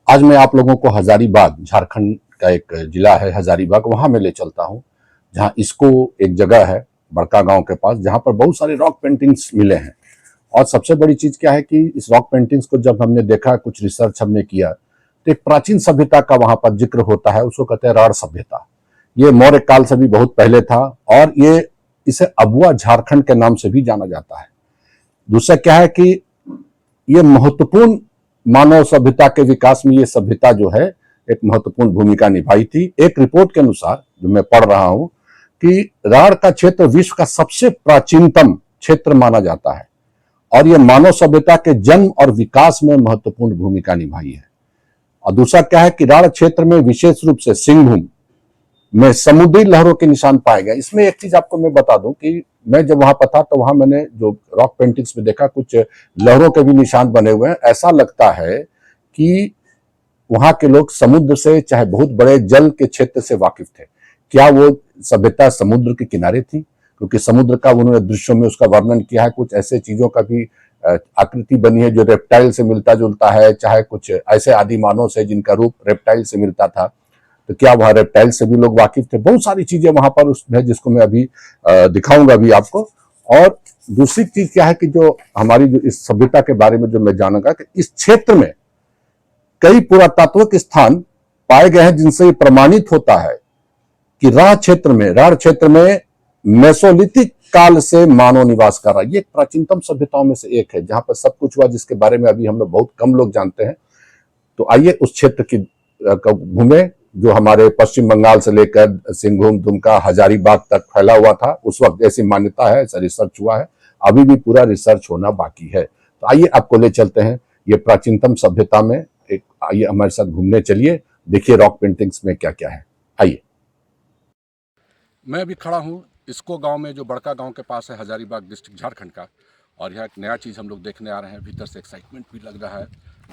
आज मैं आप लोगों को हजारीबाग, झारखंड का एक जिला है हजारीबाग, वहां मैं ले चलता हूं, जहां इसको एक जगह है बड़का गांव के पास, जहां पर बहुत सारे रॉक पेंटिंग्स मिले हैं। और सबसे बड़ी चीज क्या है कि इस रॉक पेंटिंग्स को जब हमने देखा, कुछ रिसर्च हमने किया, तो एक प्राचीन सभ्यता का वहां पर जिक्र होता है। उसको कहते हैं राढ़ सभ्यता। ये मौर्य काल से भी बहुत पहले था, और ये इसे अबुआ झारखंड के नाम से भी जाना जाता है। दूसरा क्या है कि ये महत्वपूर्ण मानव सभ्यता के विकास में ये सभ्यता जो है एक महत्वपूर्ण भूमिका निभाई थी। एक रिपोर्ट के अनुसार जो मैं पढ़ रहा हूं कि राढ़ का क्षेत्र विश्व का सबसे प्राचीनतम क्षेत्र माना जाता है, और यह मानव सभ्यता के जन्म और विकास में महत्वपूर्ण भूमिका निभाई है। और दूसरा क्या है कि राढ़ क्षेत्र में विशेष रूप से सिंहभूम में समुद्री लहरों के निशान पाए गए। इसमें एक चीज आपको मैं बता दूं कि मैं जब वहां पर था तो वहां मैंने जो रॉक पेंटिंग्स में देखा, कुछ लहरों के भी निशान बने हुए हैं। ऐसा लगता है कि वहां के लोग समुद्र से, चाहे बहुत बड़े जल के क्षेत्र से वाकिफ थे। क्या वो सभ्यता समुद्र के किनारे थी? क्योंकि समुद्र का उन्होंने दृश्यों में उसका वर्णन किया है। कुछ ऐसे चीजों का भी आकृति बनी है जो रेप्टाइल से मिलता जुलता है, चाहे कुछ ऐसे आदि मानव से जिनका रूप रेप्टाइल से मिलता था। तो क्या वहां रेप्टाइल से भी लोग वाकिफ थे? बहुत सारी चीजें वहां पर उसमें, जिसको मैं अभी दिखाऊंगा अभी आपको। और दूसरी चीज क्या है कि जो हमारी जो इस सभ्यता के बारे में जो मैं जानूंगा कि इस क्षेत्र में कई पुरातात्विक स्थान पाए गए हैं, जिनसे ये प्रमाणित होता है कि राढ़ क्षेत्र में मेसोलिथिक काल से मानव निवास कर रहा है। ये प्राचीनतम सभ्यताओं में से एक है जहां पर सब कुछ हुआ, जिसके बारे में अभी हम लोग बहुत कम लोग जानते हैं। तो आइए उस क्षेत्र की घूमे जो हमारे पश्चिम बंगाल से लेकर सिंहभूम, दुमका, हजारीबाग तक फैला हुआ था। उस वक्त ऐसी मान्यता है, ऐसा रिसर्च हुआ है। अभी भी पूरा रिसर्च होना बाकी है। तो आइए आपको ले चलते हैं ये प्राचीनतम सभ्यता में। एक आइए हमारे साथ घूमने चलिए, देखिए रॉक पेंटिंग्स में क्या क्या है। आइए। मैं अभी खड़ा हूँ इसको गांव में, जो बड़का गांव के पास है, हजारीबाग डिस्ट्रिक्ट झारखंड का। और यहाँ एक नया चीज़ हम लोग देखने आ रहे हैं। भीतर से एक्साइटमेंट भी लग रहा है।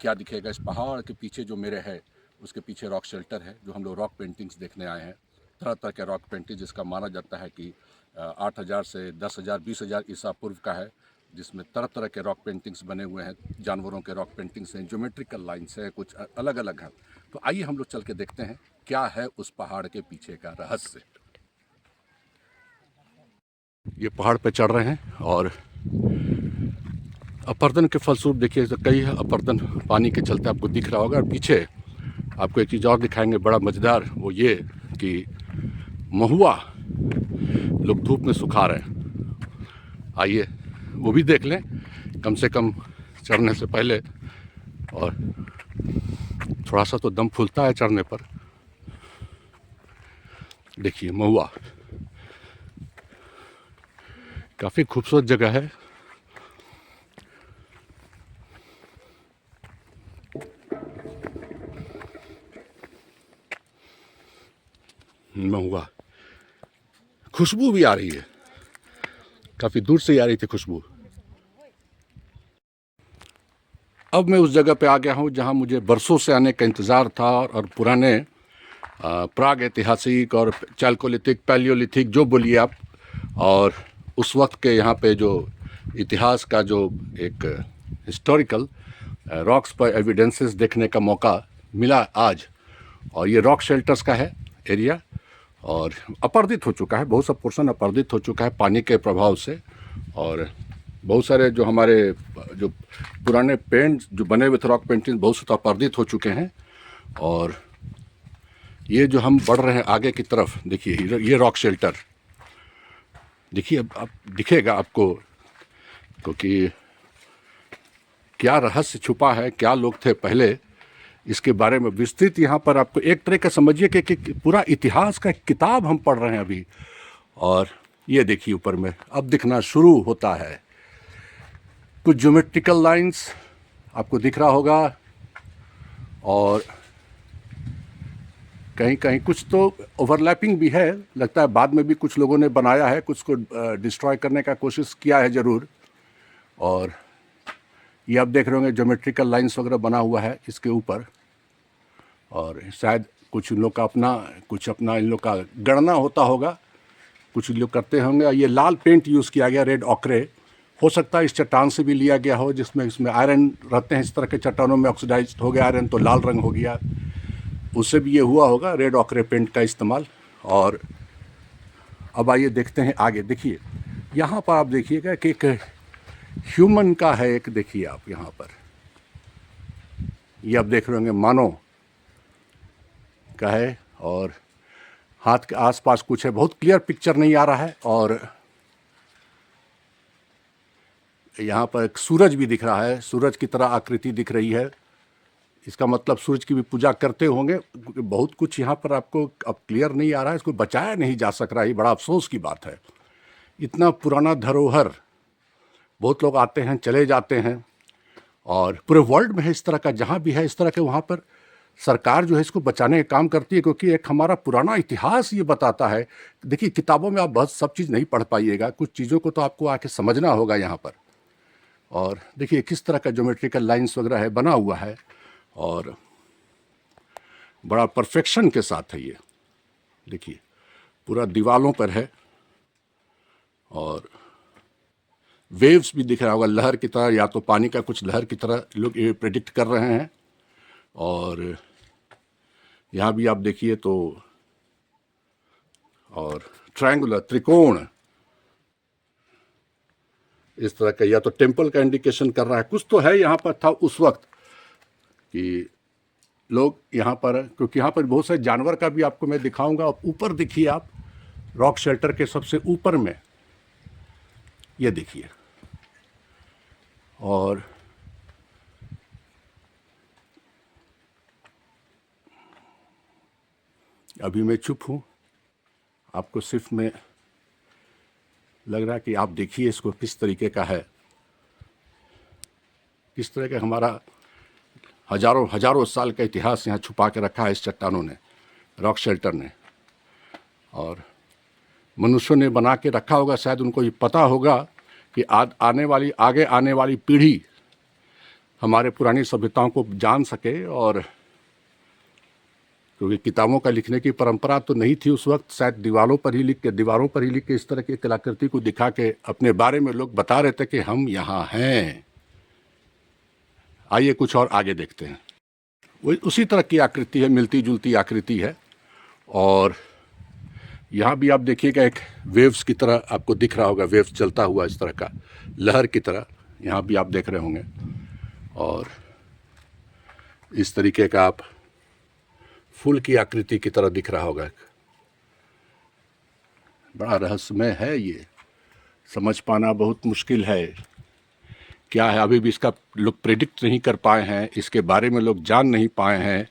क्या दिखेगा इस पहाड़ के पीछे जो मेरे है, उसके पीछे रॉक शेल्टर है, जो हम लोग रॉक पेंटिंग्स देखने आए हैं। तरह तरह के रॉक पेंटिंग, जिसका माना जाता है कि 8,000 से 10,000 20,000 ईसा पूर्व का है, जिसमें तरह तरह के रॉक पेंटिंग्स बने हुए हैं। जानवरों के रॉक पेंटिंग्स हैं, ज्योमेट्रिकल लाइन्स हैं, कुछ अलग अलग हैं। तो आइए हम लोग चल के देखते हैं क्या है उस पहाड़ के पीछे का रहस्य। ये पहाड़ पे चढ़ रहे हैं और अपरदन के फलस्वरूप देखिए कई अपरदन पानी के चलते आपको दिख रहा होगा। और पीछे आपको एक चीज़ और दिखाएंगे बड़ा मज़ेदार, वो ये कि महुआ लोग धूप में सुखा रहे हैं। आइए वो भी देख लें कम से कम चढ़ने से पहले। और थोड़ा सा तो दम फूलता है चढ़ने पर। देखिए महुआ, काफ़ी खूबसूरत जगह है। महुआ, खुशबू भी आ रही है, काफ़ी दूर से ही आ रही थी खुशबू। अब मैं उस जगह पे आ गया हूँ जहाँ मुझे बरसों से आने का इंतज़ार था। और पुराने प्राग ऐतिहासिक और चालकोलिथिक, पैलियोलिथिक, जो बोलिए आप, और उस वक्त के यहाँ पे जो इतिहास का जो एक हिस्टोरिकल रॉक्स पर एविडेंसेस देखने का मौका मिला आज। और ये रॉक शेल्टर्स का है एरिया, और अपरदित हो चुका है, बहुत सा पोर्शन अपरदित हो चुका है पानी के प्रभाव से। और बहुत सारे जो हमारे जो पुराने पेंट जो बने हुए थे रॉक पेंटिंग, बहुत से तो अपरदित हो चुके हैं। और ये जो हम बढ़ रहे हैं आगे की तरफ, देखिए ये रॉक शेल्टर देखिए। अब दिखेगा आपको, क्योंकि क्या रहस्य छुपा है, क्या लोग थे पहले, इसके बारे में विस्तृत यहाँ पर आपको एक तरह का समझिए कि पूरा इतिहास का एक किताब हम पढ़ रहे हैं अभी। और ये देखिए ऊपर में अब दिखना शुरू होता है, कुछ ज्योमेट्रिकल लाइंस आपको दिख रहा होगा। और कहीं कहीं कुछ तो ओवरलैपिंग भी है, लगता है बाद में भी कुछ लोगों ने बनाया है, कुछ को डिस्ट्रॉय करने का कोशिश किया है ज़रूर। और ये आप देख रहे होंगे ज्योमेट्रिकल लाइंस वगैरह बना हुआ है इसके ऊपर। और शायद कुछ लोग का अपना, कुछ अपना इन लोग का गणना होता होगा, कुछ लोग करते होंगे। ये लाल पेंट यूज़ किया गया, रेड ऑकरे, हो सकता है इस चट्टान से भी लिया गया हो, जिसमें इसमें आयरन रहते हैं। इस तरह के चट्टानों में ऑक्सीडाइज हो गया आयरन तो लाल रंग हो गया, उससे भी ये हुआ होगा रेड ऑकरे पेंट का इस्तेमाल। और अब आइए देखते हैं आगे। देखिए यहाँ पर आप देखिएगा कि एक ह्यूमन का है, एक देखिए आप यहाँ पर, ये आप देख रहे होंगे मानव का है, और हाथ के आसपास कुछ है, बहुत क्लियर पिक्चर नहीं आ रहा है। और यहाँ पर एक सूरज भी दिख रहा है, सूरज की तरह आकृति दिख रही है, इसका मतलब सूरज की भी पूजा करते होंगे। बहुत कुछ यहाँ पर आपको अब क्लियर नहीं आ रहा है, इसको बचाया नहीं जा सक रहा है, ये बड़ा अफसोस की बात है। इतना पुराना धरोहर, बहुत लोग आते हैं चले जाते हैं, और पूरे वर्ल्ड में है इस तरह का, जहाँ भी है इस तरह के, वहाँ पर सरकार जो है इसको बचाने का काम करती है, क्योंकि एक हमारा पुराना इतिहास ये बताता है। देखिए किताबों में आप बहुत सब चीज़ नहीं पढ़ पाइएगा, कुछ चीज़ों को तो आपको आके समझना होगा यहाँ पर। और देखिए किस तरह का ज्योमेट्रिकल लाइंस वगैरह है बना हुआ है, और बड़ा परफेक्शन के साथ है ये। देखिए पूरा दीवालों पर है, और वेव्स भी दिख रहा होगा लहर की तरह, या तो पानी का कुछ लहर की तरह लोग ये प्रेडिक्ट कर रहे हैं। और यहाँ भी आप देखिए तो, और ट्रायंगुलर, त्रिकोण इस तरह का, या तो टेम्पल का इंडिकेशन कर रहा है। कुछ तो है यहाँ पर था उस वक्त कि लोग यहाँ पर, क्योंकि यहाँ पर बहुत सारे जानवर का भी आपको मैं दिखाऊंगा। अब ऊपर देखिए आप, रॉक शेल्टर के सबसे ऊपर में ये देखिए, और अभी मैं चुप हूँ, आपको सिर्फ मैं लग रहा है कि आप देखिए इसको किस तरीके का है, किस तरह का हमारा हजारों हजारों साल का इतिहास यहाँ छुपा के रखा है इस चट्टानों ने, रॉक शेल्टर ने। और मनुष्यों ने बना के रखा होगा, शायद उनको ये पता होगा कि आगे आने वाली पीढ़ी हमारे पुरानी सभ्यताओं को जान सके। और क्योंकि किताबों का लिखने की परंपरा तो नहीं थी उस वक्त, शायद दीवारों पर ही लिख के इस तरह की कलाकृति को दिखा के अपने बारे में लोग बता रहे थे कि हम यहाँ हैं। आइए कुछ और आगे देखते हैं। वो उसी तरह की आकृति है, मिलती जुलती आकृति है। और यहाँ भी आप देखिएगा एक वेव्स की तरह आपको दिख रहा होगा, वेव्स चलता हुआ इस तरह का, लहर की तरह यहाँ भी आप देख रहे होंगे। और इस तरीके का आप फूल की आकृति की तरह दिख रहा होगा। बड़ा रहस्यमय है ये, समझ पाना बहुत मुश्किल है क्या है। अभी भी इसका लोग प्रेडिक्ट नहीं कर पाए हैं, इसके बारे में लोग जान नहीं पाए हैं।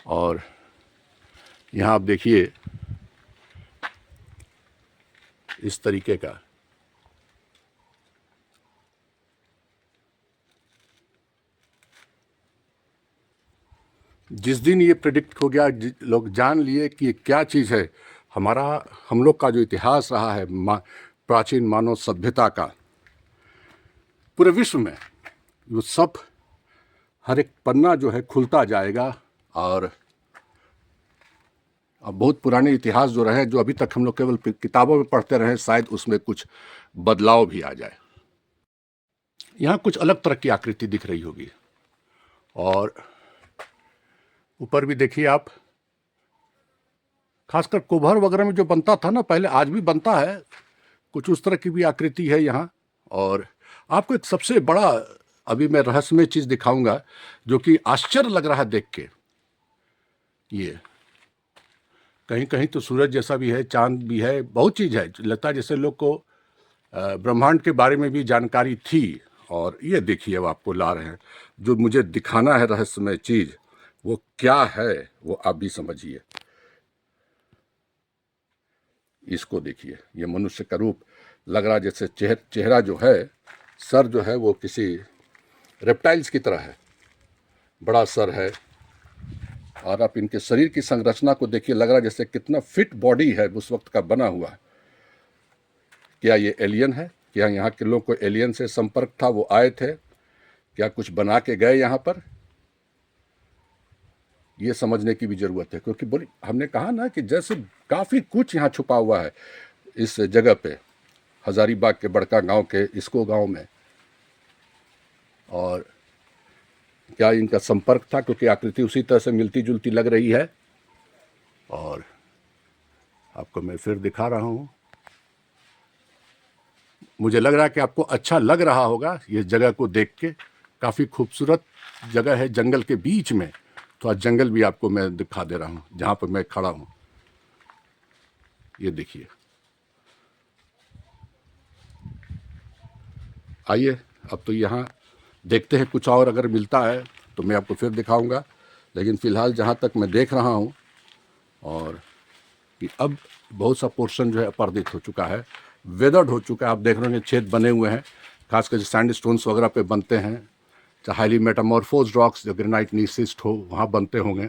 और यहाँ आप देखिए इस तरीके का, जिस दिन ये प्रेडिक्ट हो गया, लोग जान लिए कि ये क्या चीज़ है, हम लोग का जो इतिहास रहा है प्राचीन मानव सभ्यता का पूरे विश्व में, वो सब हर एक पन्ना जो है खुलता जाएगा। और अब बहुत पुराने इतिहास जो रहे, जो अभी तक हम लोग केवल किताबों में पढ़ते रहे, शायद उसमें कुछ बदलाव भी आ जाए। यहाँ कुछ अलग तरह की आकृति दिख रही होगी। और ऊपर भी देखिए आप, खासकर कोभर वगैरह में जो बनता था ना पहले, आज भी बनता है, कुछ उस तरह की भी आकृति है यहाँ। और आपको एक सबसे बड़ा अभी मैं रहस्यमय चीज़ दिखाऊंगा, जो कि आश्चर्य लग रहा है देख के। ये कहीं कहीं तो सूरज जैसा भी है, चांद भी है, बहुत चीज़ है, लगता है जैसे लोग को ब्रह्मांड के बारे में भी जानकारी थी। और ये देखिए अब आपको ला रहे हैं, जो मुझे दिखाना है रहस्यमय चीज़, वो क्या है वो आप भी समझिए। इसको देखिए, ये मनुष्य का रूप लग रहा है, जैसे चेहरा जो है, सर जो है वो किसी रेप्टाइल्स की तरह है, बड़ा सर है। और आप इनके शरीर की संरचना को देखिए, लग रहा है जैसे कितना फिट बॉडी है उस वक्त का बना हुआ। क्या ये एलियन है? क्या यहाँ के लोगों को एलियन से संपर्क था, वो आए थे? क्या कुछ बना के गए यहाँ पर? ये समझने की भी ज़रूरत है, क्योंकि हमने कहा ना कि जैसे काफ़ी कुछ यहाँ छुपा हुआ है इस जगह पे। हजारीबाग के बड़का गांव के इसको गांव में। और क्या इनका संपर्क था, क्योंकि आकृति उसी तरह से मिलती जुलती लग रही है। और आपको मैं फिर दिखा रहा हूँ। मुझे लग रहा है कि आपको अच्छा लग रहा होगा ये जगह को देख के। काफ़ी खूबसूरत जगह है, जंगल के बीच में। तो आज जंगल भी आपको मैं दिखा दे रहा हूँ जहाँ पर मैं खड़ा हूँ। ये देखिए, आइए अब तो यहाँ देखते हैं, कुछ और अगर मिलता है तो मैं आपको फिर दिखाऊंगा। लेकिन फ़िलहाल जहाँ तक मैं देख रहा हूँ, और कि अब बहुत सा पोर्शन जो है अपरदित हो चुका है, वेदर्ड हो चुका है। आप देख रहे हैं छेद बने हुए हैं, खासकर जो सैंड स्टोन्स वगैरह पे बनते हैं, चाहे हाईली मेटामॉर्फोज रॉक्स जो ग्रेनाइट नीसिस्ट हो वहाँ बनते होंगे।